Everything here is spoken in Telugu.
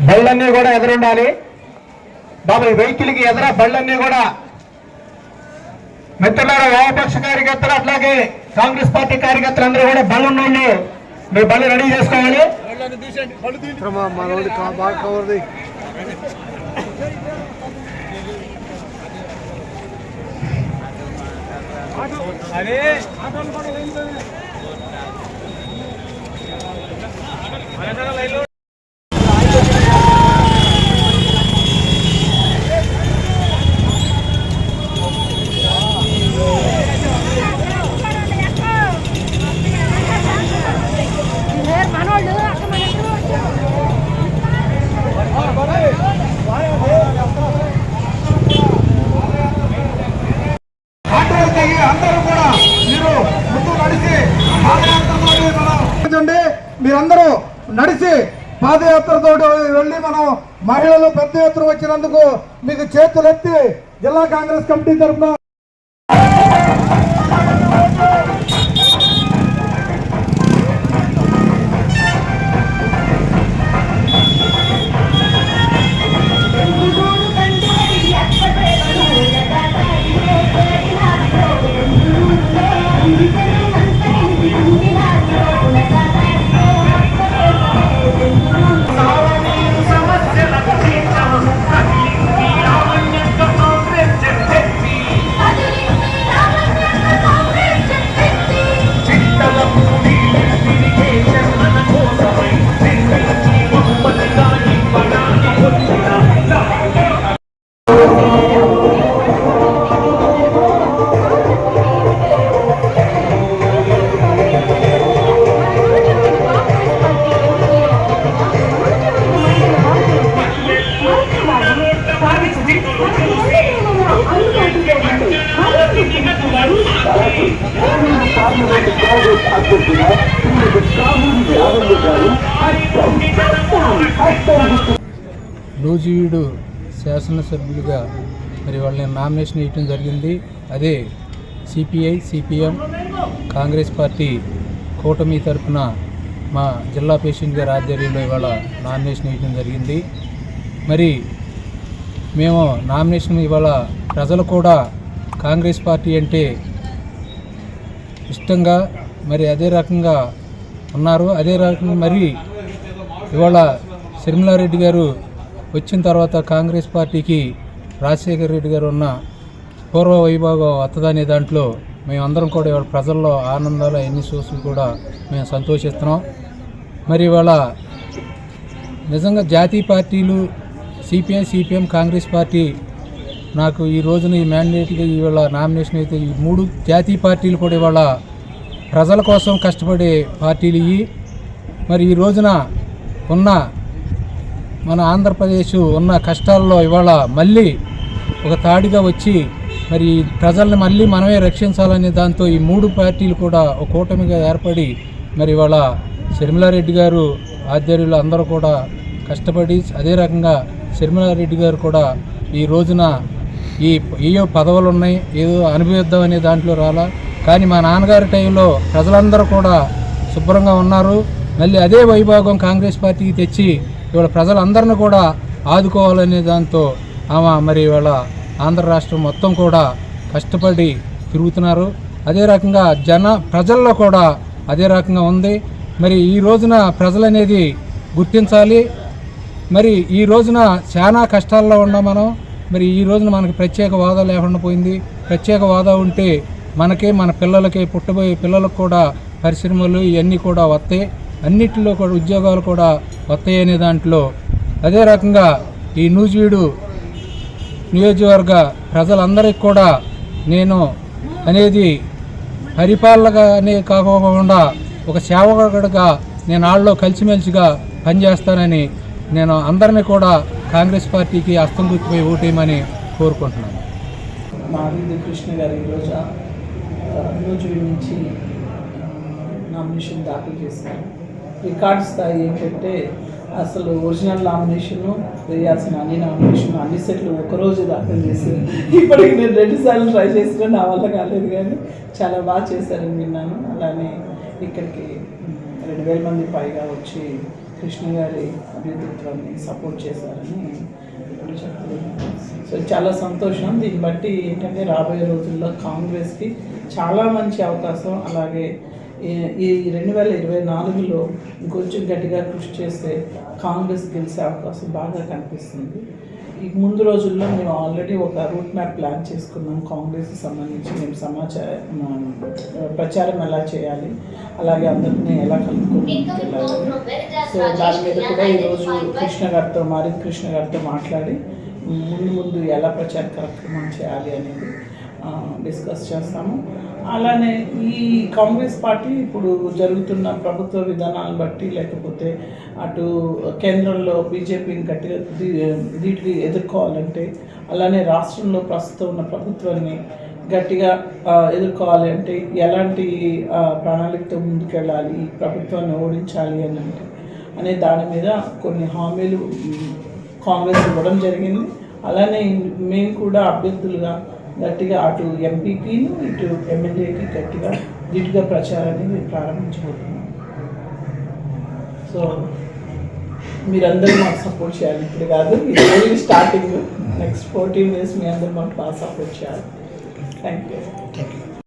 బళ్ళన్నీ కూడా ఎదురుండాలి బాబు. వెహికల్కి ఎదుర బళ్ళన్నీ కూడా. మిత్రులారా, వామపక్ష కార్యకర్తలు అట్లాగే కాంగ్రెస్ పార్టీ కార్యకర్తలు అందరూ కూడా బళ్ళున్నోళ్ళు మీరు బళ్ళు రెడీ చేసుకోవాలి. మీరందరూ నడిచి పాదయాత్రతో వెళ్ళి మనం మహిళలు పెద్ద ఎత్తున వచ్చినందుకు మీకు చేతులెత్తి జిల్లా కాంగ్రెస్ కమిటీ తరఫున నూజివీడు శాసనసభ్యులుగా మరి వాళ్ళని నామినేషన్ వేయటం జరిగింది. అదే సిపిఐ సిపిఎం కాంగ్రెస్ పార్టీ కూటమి తరఫున మా జిల్లా పేషెంట్ గారి ఆధ్వర్యంలో ఇవాళ నామినేషన్ వేయటం జరిగింది. మరి మేము నామినేషన్ ఇవాళ ప్రజలు కూడా కాంగ్రెస్ పార్టీ అంటే ఇష్టంగా మరి అదే రకంగా ఉన్నారు. అదే రకంగా మరి ఇవాళ శర్మిలారెడ్డి గారు వచ్చిన తర్వాత కాంగ్రెస్ పార్టీకి రాజశేఖర రెడ్డి గారు ఉన్న పూర్వ వైభాగం వత్తదనే దాంట్లో మేమందరం కూడా ఇవాళ ప్రజల్లో ఆనందాలు ఎన్ని చూసి కూడా మేము సంతోషిస్తున్నాం. మరి ఇవాళ నిజంగా జాతీయ పార్టీలు సిపిఐ సిపిఎం కాంగ్రెస్ పార్టీ నాకు ఈ రోజున ఈ మ్యాండేట్గా ఇవాళ నామినేషన్ అయితే ఈ మూడు జాతీయ పార్టీలు కూడా ఇవాళ ప్రజల కోసం కష్టపడే పార్టీలు ఇవి. మరి ఈ రోజున ఉన్న మన ఆంధ్రప్రదేశ్ ఉన్న కష్టాల్లో ఇవాళ మళ్ళీ ఒక తాడిగా వచ్చి మరి ప్రజల్ని మళ్ళీ మనమే రక్షించాలనే దాంతో ఈ మూడు పార్టీలు కూడా ఒక కూటమిగా ఏర్పడి మరి ఇవాళ శర్మిలారెడ్డి గారు ఆధ్వర్యంలో అందరూ కూడా కష్టపడి అదే రకంగా శర్మిలారెడ్డి గారు కూడా ఈ రోజున ఏయో పదవులు ఉన్నాయి ఏదో అనుభవిద్దాం అనే దాంట్లో రాలా. కానీ మా నాన్నగారి టైంలో ప్రజలందరూ కూడా శుభ్రంగా ఉన్నారు. మళ్ళీ అదే వైభాగం కాంగ్రెస్ పార్టీకి తెచ్చి ఇవాళ ప్రజలందరినీ కూడా ఆదుకోవాలనే దాంతో ఆమె మరి ఇవాళ ఆంధ్ర రాష్ట్రం మొత్తం కూడా కష్టపడి తిరుగుతున్నారు. అదే రకంగా ప్రజల్లో కూడా అదే రకంగా ఉంది. మరి ఈ రోజున ప్రజలనేది గుర్తించాలి. మరి ఈ రోజున చాలా కష్టాల్లో ఉన్నాం మనం. మరి ఈ రోజున మనకి ప్రత్యేక హోదా లేకుండా పోయింది. ప్రత్యేక హోదా ఉంటే మనకే మన పిల్లలకి పుట్టబోయే పిల్లలకు కూడా పరిశ్రమలు ఇవన్నీ కూడా వస్తాయి. అన్నిటిలో కూడా ఉద్యోగాలు కూడా వస్తాయి అనే దాంట్లో అదే రకంగా ఈ నూజివీడు నియోజకవర్గ ప్రజలందరికీ కూడా నేను అనేది పరిపాలనగానే కాకుండా ఒక సేవకుడిగా నేను వాళ్ళలో కలిసిమెలిసిగా పనిచేస్తానని నేను అందరినీ కూడా కాంగ్రెస్ పార్టీకి హస్తం గుర్తుపై ఓటేయమని కోరుకుంటున్నాను. మావింది కృష్ణ గారు ఈరోజు నూజివీడు నుంచి నామినేషన్ దాఖలు చేశారు. రికార్డు స్థాయి ఏంటంటే అసలు ఒరిజినల్ నామినేషను వేయాల్సిన అన్ని నామినేషన్ అన్ని సెట్లు ఒకరోజు దాఖలు చేసి ఇప్పటికి నేను 2 సార్లు ట్రై చేసినా నా వల్ల కాలేదు, కానీ చాలా బాగా చేశారని విన్నాను. అలానే ఇక్కడికి 2000 మంది పైగా వచ్చి కృష్ణ గారి అభ్యర్థిత్వాన్ని సపోర్ట్ చేశారని ఇప్పుడు చెప్తున్నాను. సో చాలా సంతోషం. దీన్ని బట్టి ఏంటంటే రాబోయే రోజుల్లో కాంగ్రెస్కి చాలా మంచి అవకాశం, అలాగే ఈ 2024లో ఇంకొంచెం గట్టిగా కృషి చేస్తే కాంగ్రెస్ గెలిచే అవకాశం బాగా కనిపిస్తుంది. ఈ ముందు రోజుల్లో మేము ఆల్రెడీ ఒక రూట్ మ్యాప్ ప్లాన్ చేసుకున్నాం. కాంగ్రెస్కి సంబంధించి మేము ప్రచారం ఎలా చేయాలి, అలాగే అందరినీ ఎలా కలుపుకొని వెళ్ళాలి. సో దాని మీద కూడా ఈరోజు కృష్ణ గారితో మాట్లాడి ముందు ఎలా ప్రచార కార్యక్రమం చేయాలి అనేది డిస్కస్ చేస్తాము. అలానే ఈ కాంగ్రెస్ పార్టీ ఇప్పుడు జరుగుతున్న ప్రభుత్వ విధానాలను బట్టి, లేకపోతే అటు కేంద్రంలో బీజేపీని గట్టిగా ధీటుగా ఎదుర్కోవాలంటే, అలానే రాష్ట్రంలో ప్రస్తుతం ఉన్న ప్రభుత్వాన్ని గట్టిగా ఎదుర్కోవాలి అంటే ఎలాంటి ప్రణాళికతో ముందుకెళ్ళాలి, ఈ ప్రభుత్వాన్ని ఓడించాలి అనే దాని మీద కొన్ని హామీలు కాంగ్రెస్ ఇవ్వడం జరిగింది. అలానే మేము కూడా అభ్యర్థులుగా గట్టిగా అటు ఎంపీకి ఇటు ఎమ్మెల్యేకి గట్టిగా ధీటుగా ప్రచారాన్ని ప్రారంభించబోతున్నాం. సో మీరందరూ మాకు సపోర్ట్ చేయాలి. ఇప్పుడు కాదు, ఇది స్టార్టింగ్. నెక్స్ట్ 14 days మీ అందరూ మాకు బాగా సపోర్ట్ చేయాలి. Thank you.